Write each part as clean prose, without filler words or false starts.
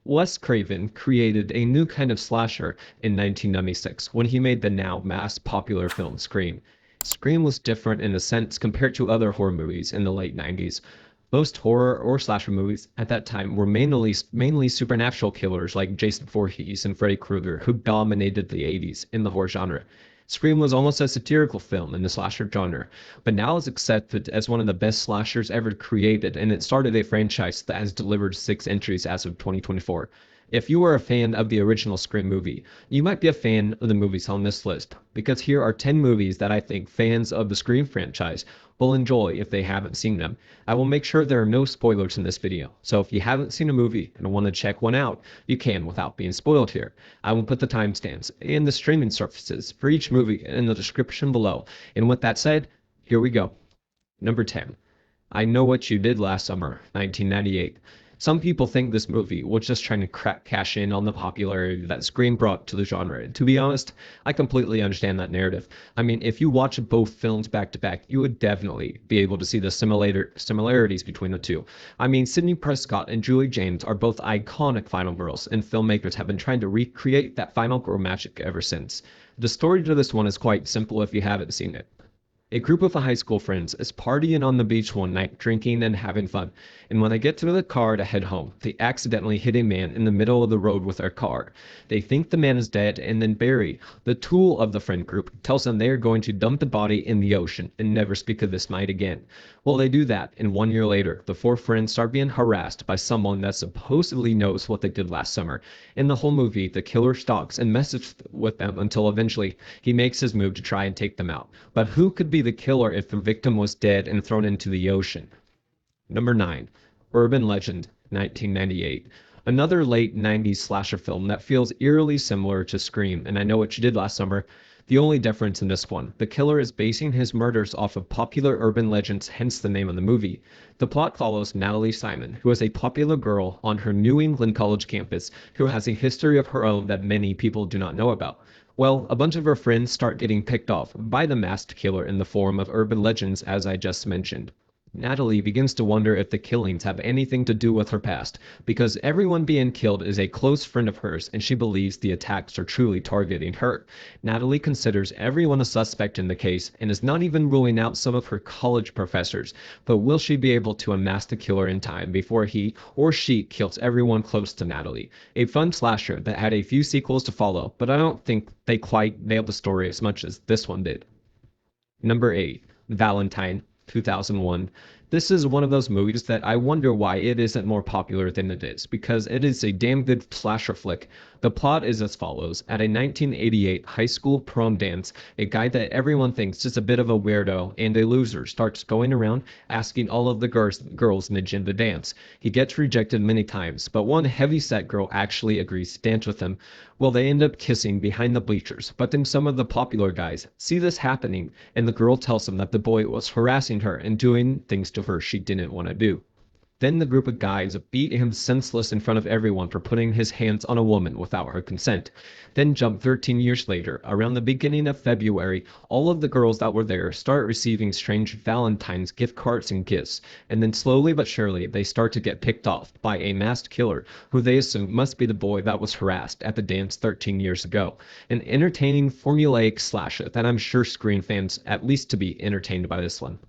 Wes Craven created a new kind of slasher in 1996 when he made the now mass popular film Scream. Scream was different in a sense compared to other horror movies in the late 90s. Most horror or slasher movies at that time were mainly supernatural killers like Jason Voorhees and Freddy Krueger who dominated the 80s in the horror genre. Scream was almost a satirical film in the slasher genre, but now is accepted as one of the best slashers ever created, and it started a franchise that has delivered 6 entries as of 2024. If you are a fan of the original Scream movie, you might be a fan of the movies on this list, because here are 10 movies that I think fans of the Scream franchise will enjoy if they haven't seen them. I will make sure there are no spoilers in this video, so if you haven't seen a movie and want to check one out, you can without being spoiled here. I will put the timestamps and the streaming services for each movie in the description below. And with that said, here we go. Number 10. I Know What You Did Last Summer, 1998. Some people think this movie was just trying to cash in on the popularity that Scream brought to the genre. And to be honest, I completely understand that narrative. I mean, if you watch both films back to back, you would definitely be able to see the similarities between the two. I mean, Sidney Prescott and Julie James are both iconic final girls, and filmmakers have been trying to recreate that final girl magic ever since. The story to this one is quite simple if you haven't seen it. A group of high school friends is partying on the beach one night, drinking and having fun, and when they get to the car to head home, they accidentally hit a man in the middle of the road with their car. They think the man is dead and then bury. The tool of the friend group tells them they are going to dump the body in the ocean and never speak of this night again. Well, they do that, and 1 year later, the four friends start being harassed by someone that supposedly knows what they did last summer. In the whole movie, the killer stalks and messes with them until eventually he makes his move to try and take them out. But who could be the killer if the victim was dead and thrown into the ocean? Number 9. Urban Legend, 1998. Another late 90s slasher film that feels eerily similar to Scream and I Know What You Did Last Summer. The only difference in this one, the killer is basing his murders off of popular urban legends, hence the name of the movie. The plot follows Natalie Simon, who is a popular girl on her New England college campus who has a history of her own that many people do not know about. Well, a bunch of her friends start getting picked off by the masked killer in the form of urban legends, as I just mentioned. Natalie begins to wonder if the killings have anything to do with her past, because everyone being killed is a close friend of hers and she believes the attacks are truly targeting her. Natalie considers everyone a suspect in the case and is not even ruling out some of her college professors, but will she be able to unmask the killer in time before he or she kills everyone close to Natalie? A fun slasher that had a few sequels to follow, but I don't think they quite nailed the story as much as this one did. Number 8. Valentine, 2001. This is one of those movies that I wonder why it isn't more popular than it is, because it is a damn good slasher flick. The plot is as follows. At a 1988 high school prom dance, a guy that everyone thinks is a bit of a weirdo and a loser starts going around asking all of the girls in the gym to dance. He gets rejected many times, but one heavy-set girl actually agrees to dance with him. Well, they end up kissing behind the bleachers, but then some of the popular guys see this happening, and the girl tells him that the boy was harassing her and doing things to her she didn't want to do. Then the group of guys beat him senseless in front of everyone for putting his hands on a woman without her consent. Then jump 13 years later, around the beginning of February, all of the girls that were there start receiving strange Valentine's gift cards and gifts, and then slowly but surely they start to get picked off by a masked killer who they assume must be the boy that was harassed at the dance 13 years ago. An entertaining formulaic slasher that I'm sure Scream fans at least to be entertained by this one.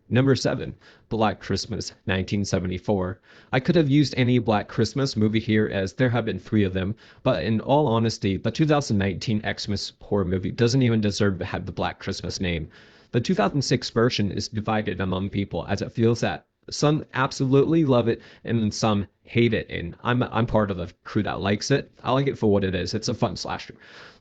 Number 7. Black Christmas, 1974. I could have used any Black Christmas movie here as there have been 3 of them, but in all honesty, the 2019 Xmas horror movie doesn't even deserve to have the Black Christmas name. The 2006 version is divided among people as it feels that some absolutely love it and then some hate it, and I'm part of the crew that likes it. I like it for what it is. It's a fun slasher.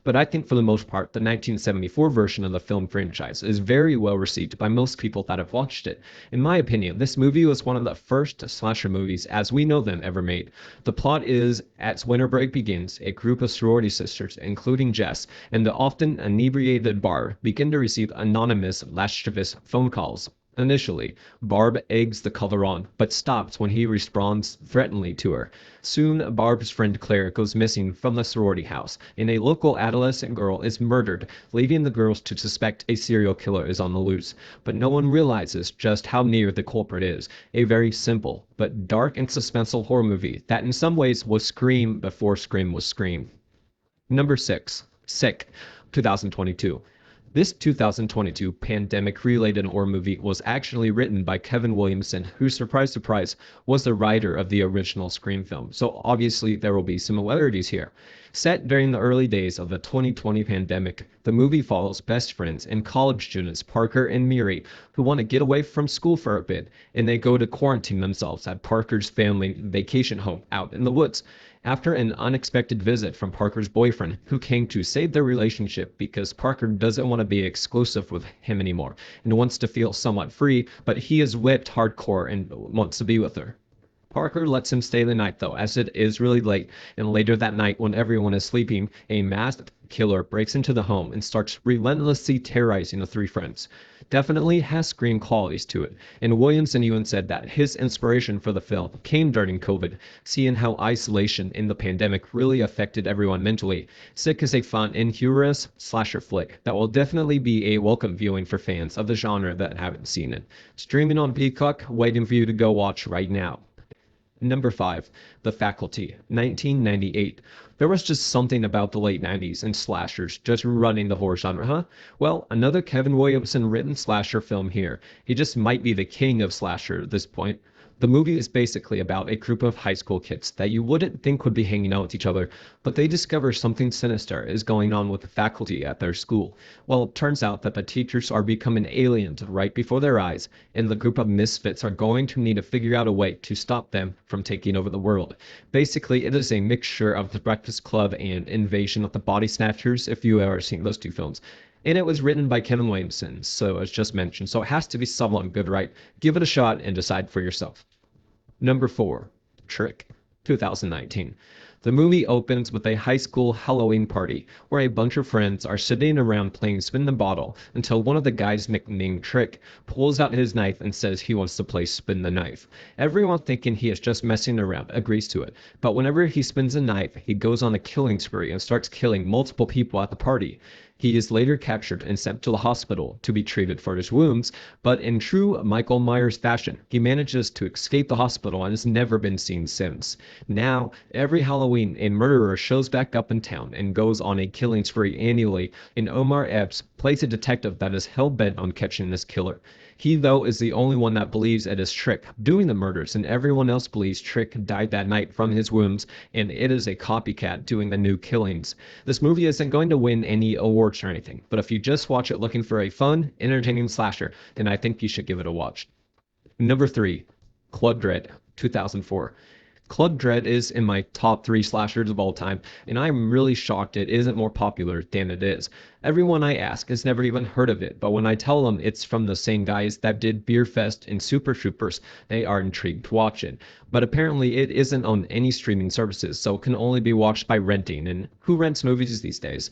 But I think for the most part, the 1974 version of the film franchise is very well received by most people that have watched it. In my opinion, this movie was one of the first slasher movies as we know them ever made. The plot is, as winter break begins, a group of sorority sisters, including Jess, and the often inebriated Barb begin to receive anonymous, lascivious phone calls. Initially, Barb eggs the color on, but stops when he responds threateningly to her. Soon, Barb's friend Claire goes missing from the sorority house, and a local adolescent girl is murdered, leaving the girls to suspect a serial killer is on the loose. But no one realizes just how near the culprit is. A very simple, but dark and suspenseful horror movie that in some ways was Scream before Scream was Scream. Number 6. Sick, 2022. This 2022 pandemic-related horror movie was actually written by Kevin Williamson, who, surprise, surprise, was the writer of the original Scream film, so obviously there will be similarities here. Set during the early days of the 2020 pandemic, the movie follows best friends and college students Parker and Miri, who want to get away from school for a bit, and they go to quarantine themselves at Parker's family vacation home out in the woods. After an unexpected visit from Parker's boyfriend, who came to save their relationship because Parker doesn't want to be exclusive with him anymore and wants to feel somewhat free, but he is whipped hardcore and wants to be with her. Parker lets him stay the night though, as it is really late, and later that night when everyone is sleeping, a masked killer breaks into the home and starts relentlessly terrorizing the three friends. Definitely has Scream qualities to it, and Williamson even said that his inspiration for the film came during COVID, seeing how isolation in the pandemic really affected everyone mentally. Sick is a fun and humorous slasher flick that will definitely be a welcome viewing for fans of the genre that haven't seen it. Streaming on Peacock, waiting for you to go watch right now. Number 5. The Faculty, 1998. There was just something about the late 90s and slashers just running the horror genre, huh? Well, another Kevin Williamson written slasher film here. He just might be the king of slasher at this point. The movie is basically about a group of high school kids that you wouldn't think would be hanging out with each other, but they discover something sinister is going on with the faculty at their school. Well, it turns out that the teachers are becoming aliens right before their eyes, and the group of misfits are going to need to figure out a way to stop them from taking over the world. Basically, it is a mixture of The Breakfast Club and Invasion of the Body Snatchers, if you ever seen those two films. And it was written by Kevin Williamson, so as just mentioned, so it has to be somewhat good, right? Give it a shot and decide for yourself. Number 4. Trick, 2019. The movie opens with a high school Halloween party where a bunch of friends are sitting around playing spin the bottle until one of the guys nicknamed Trick pulls out his knife and says he wants to play spin the knife. Everyone thinking he is just messing around agrees to it, but whenever he spins a knife, he goes on a killing spree and starts killing multiple people at the party. He is later captured and sent to the hospital to be treated for his wounds, but in true Michael Myers fashion, he manages to escape the hospital and has never been seen since. Now, every Halloween, a murderer shows back up in town and goes on a killing spree annually, and Omar Epps plays a detective that is hell-bent on catching this killer. He, though, is the only one that believes it is Trick doing the murders, and everyone else believes Trick died that night from his wounds, and it is a copycat doing the new killings. This movie isn't going to win any awards or anything, but if you just watch it looking for a fun, entertaining slasher, then I think you should give it a watch. Number 3. Club Dread, 2004. Club Dread is in my top 3 slashers of all time, and I'm really shocked it isn't more popular than it is. Everyone I ask has never even heard of it, but when I tell them it's from the same guys that did Beer Fest and Super Troopers, they are intrigued to watch it. But apparently it isn't on any streaming services, so it can only be watched by renting, and who rents movies these days?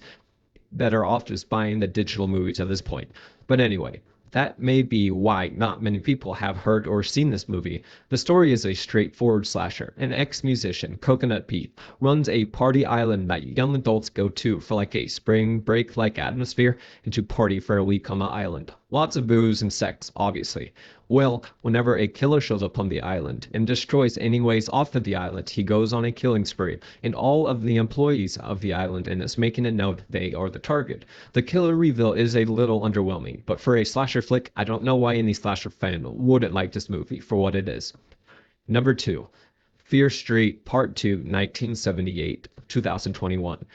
Better off just buying the digital movies at this point. But anyway, that may be why not many people have heard or seen this movie. The story is a straightforward slasher. An ex-musician, Coconut Pete, runs a party island that young adults go to for like a spring break-like atmosphere and to party for a week on the island. Lots of booze and sex, obviously. Well, whenever a killer shows up on the island and destroys any ways off of the island, he goes on a killing spree, and all of the employees of the island and is making it known they are the target. The killer reveal is a little underwhelming, but for a slasher flick, I don't know why any slasher fan wouldn't like this movie for what it is. Number 2. Fear Street Part 2, 1978, 2021.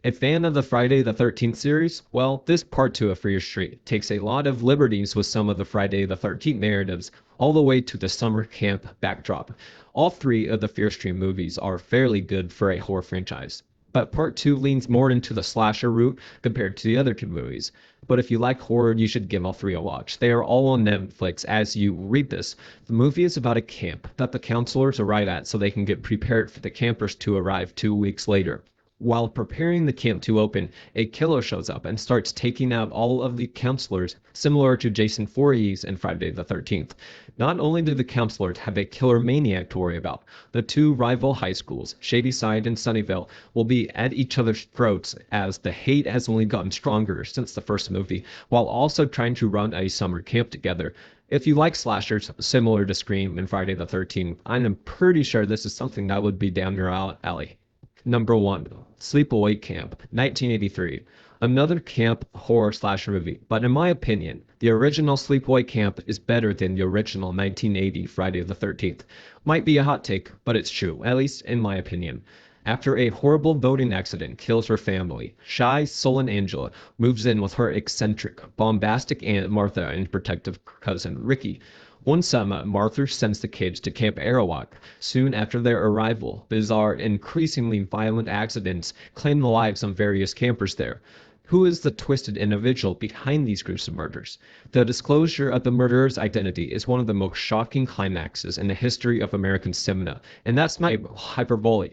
A fan of the Friday the 13th series? Well, this part 2 of Fear Street takes a lot of liberties with some of the Friday the 13th narratives, all the way to the summer camp backdrop. All 3 of the Fear Street movies are fairly good for a horror franchise, but part 2 leans more into the slasher route compared to the other 2 movies. But if you like horror, you should give all 3 a watch. They are all on Netflix as you read this. The movie is about a camp that the counselors arrive at so they can get prepared for the campers to arrive 2 weeks later. While preparing the camp to open, a killer shows up and starts taking out all of the counselors, similar to Jason Voorhees in Friday the 13th. Not only do the counselors have a killer maniac to worry about, the two rival high schools, Shadyside and Sunnyvale, will be at each other's throats as the hate has only gotten stronger since the first movie, while also trying to run a summer camp together. If you like slashers similar to Scream and Friday the 13th, I'm pretty sure this is something that would be down your alley. Number 1. Sleepaway Camp, 1983. Another camp horror slasher movie, but in my opinion, the original Sleepaway Camp is better than the original 1980 Friday the 13th. Might be a hot take, but it's true, at least in my opinion. After a horrible boating accident kills her family, shy, sullen Angela moves in with her eccentric, bombastic Aunt Martha and protective cousin Ricky. One summer, Martha sends the kids to Camp Arawak. Soon after their arrival, bizarre, increasingly violent accidents claim the lives of various campers there. Who is the twisted individual behind these gruesome murders? The disclosure of the murderer's identity is one of the most shocking climaxes in the history of American cinema, and that's not hyperbole.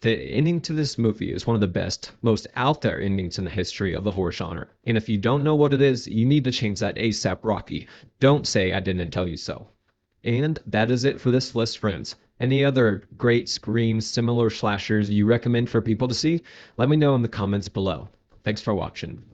The ending to this movie is one of the best, most out there endings in the history of the horror genre. And if you don't know what it is, you need to change that ASAP Rocky. Don't say I didn't tell you so. And that is it for this list, friends. Any other great Scream similar slashers you recommend for people to see? Let me know in the comments below. Thanks for watching.